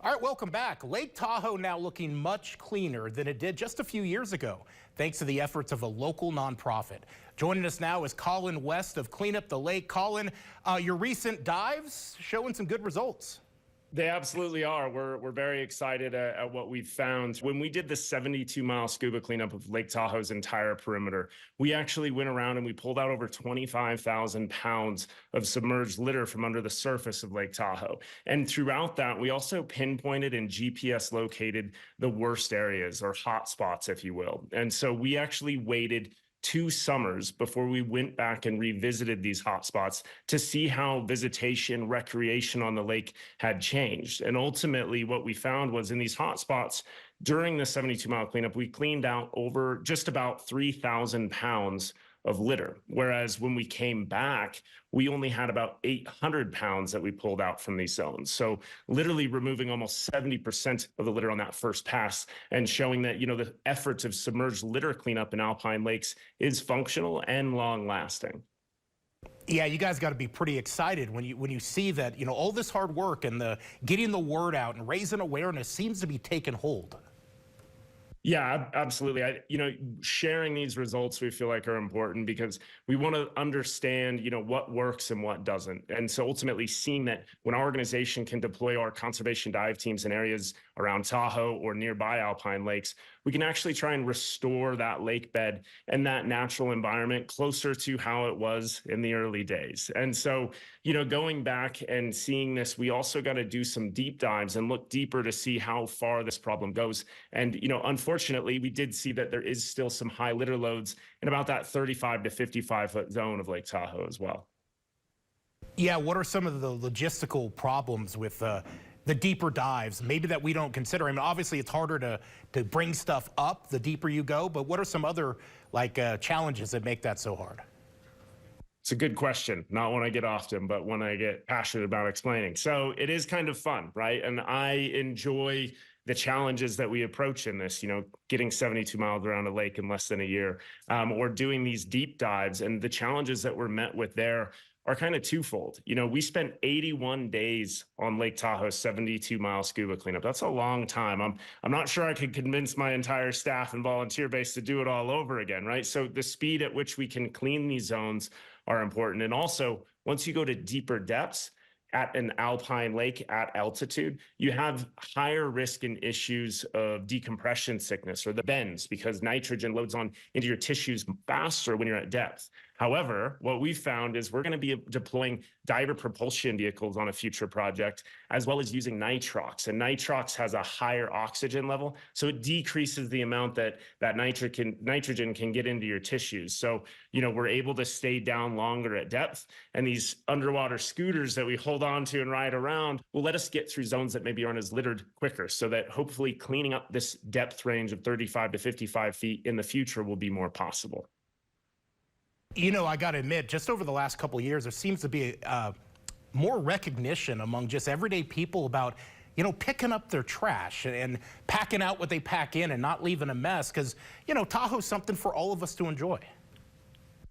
All right, welcome back. Lake Tahoe now looking much cleaner than it did just a few years ago, thanks to the efforts of a local nonprofit. Joining us now is Colin West of Clean Up the Lake. Colin, your recent dives showing some good results. They absolutely are. We're very excited at what we've found. When we did the 72-mile scuba cleanup of Lake Tahoe's entire perimeter, we actually went around and we pulled out over 25,000 pounds of submerged litter from under the surface of Lake Tahoe. And throughout that, we also pinpointed and GPS located the worst areas, or hot spots, if you will. And so we actually waited 2 summers before we went back and revisited these hotspots to see how visitation, recreation on the lake had changed. And ultimately, what we found was in these hotspots during the 72-mile cleanup, we cleaned out over just about 3,000 pounds of litter. Whereas when we came back, we only had about 800 pounds that we pulled out from these zones. So literally removing almost 70% of the litter on that first pass and showing that, the efforts of submerged litter cleanup in alpine lakes is functional and long lasting. Yeah, you guys got to be pretty excited when you see that, all this hard work and getting the word out and raising awareness seems to be taking hold. Yeah, absolutely. Sharing these results we feel like are important because we want to understand, what works and what doesn't. And so ultimately seeing that when our organization can deploy our conservation dive teams in areas around Tahoe or nearby alpine lakes, we can actually try and restore that lake bed and that natural environment closer to how it was in the early days. And so, going back and seeing this, we also got to do some deep dives and look deeper to see how far this problem goes. And, unfortunately, we did see that there is still some high litter loads in about that 35 to 55 foot zone of Lake Tahoe as well. Yeah, what are some of the logistical problems with the deeper dives, maybe that we don't consider? I mean, obviously it's harder to bring stuff up the deeper you go, but what are some other challenges that make that so hard? It's a good question. Not one I get often, but one I get passionate about explaining. So it is kind of fun, right? And I enjoy the challenges that we approach in this, getting 72 miles around a lake in less than a year, or doing these deep dives. And the challenges that we're met with there are kind of twofold. We spent 81 days on Lake Tahoe, 72-mile scuba cleanup. That's a long time. I'm not sure I could convince my entire staff and volunteer base to do it all over again, right? So the speed at which we can clean these zones are important. And also, once you go to deeper depths, at an alpine lake at altitude, you have higher risk and issues of decompression sickness or the bends because nitrogen loads on into your tissues faster when you're at depth. However, what we found is we're going to be deploying diver propulsion vehicles on a future project, as well as using nitrox. And nitrox has a higher oxygen level, so it decreases the amount that nitrogen can get into your tissues. So, we're able to stay down longer at depth. And these underwater scooters that we hold on to and ride around will let us get through zones that maybe aren't as littered quicker, so that hopefully cleaning up this depth range of 35 to 55 feet in the future will be more possible. I got to admit, just over the last couple of years, there seems to be more recognition among just everyday people about, picking up their trash and packing out what they pack in and not leaving a mess because, Tahoe's something for all of us to enjoy.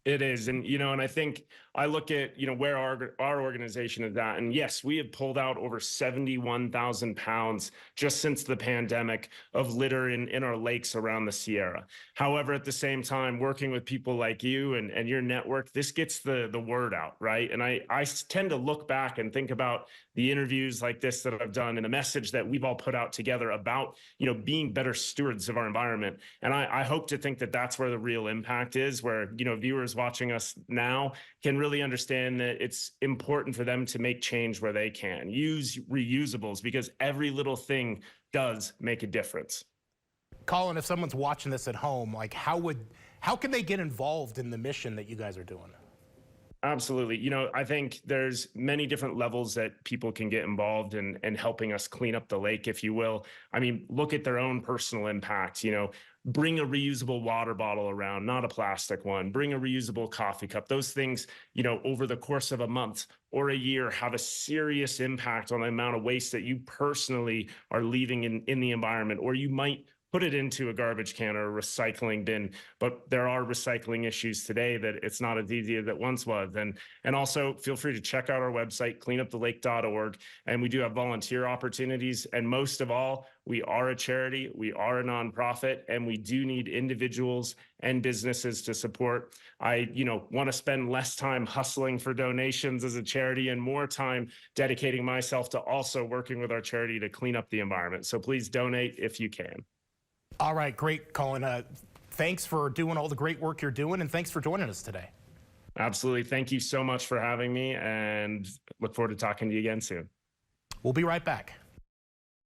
It is. And, and I think I look at, where our organization is at. And yes, we have pulled out over 71,000 pounds just since the pandemic of litter in our lakes around the Sierra. However, at the same time, working with people like you and your network, this gets the word out, right? And I tend to look back and think about the interviews like this that I've done and the message that we've all put out together about, being better stewards of our environment. And I hope to think that that's where the real impact is, where, viewers watching us now can really understand that it's important for them to make change where they can. Use reusables because every little thing does make a difference. Colin, if someone's watching this at home, how can they get involved in the mission that you guys are doing? Absolutely. I think there's many different levels that people can get involved in helping us clean up the lake, if you will. I mean, look at their own personal impact, bring a reusable water bottle around, not a plastic one, bring a reusable coffee cup. Those things, over the course of a month or a year have a serious impact on the amount of waste that you personally are leaving in the environment, or you might put it into a garbage can or a recycling bin. But there are recycling issues today that it's not as easy as it once was. And also feel free to check out our website, cleanupthelake.org. And we do have volunteer opportunities. And most of all, we are a charity, we are a nonprofit, and we do need individuals and businesses to support. I, want to spend less time hustling for donations as a charity and more time dedicating myself to also working with our charity to clean up the environment. So please donate if you can. All right, great, Colin. Thanks for doing all the great work you're doing, and thanks for joining us today. Absolutely. Thank you so much for having me, and look forward to talking to you again soon. We'll be right back.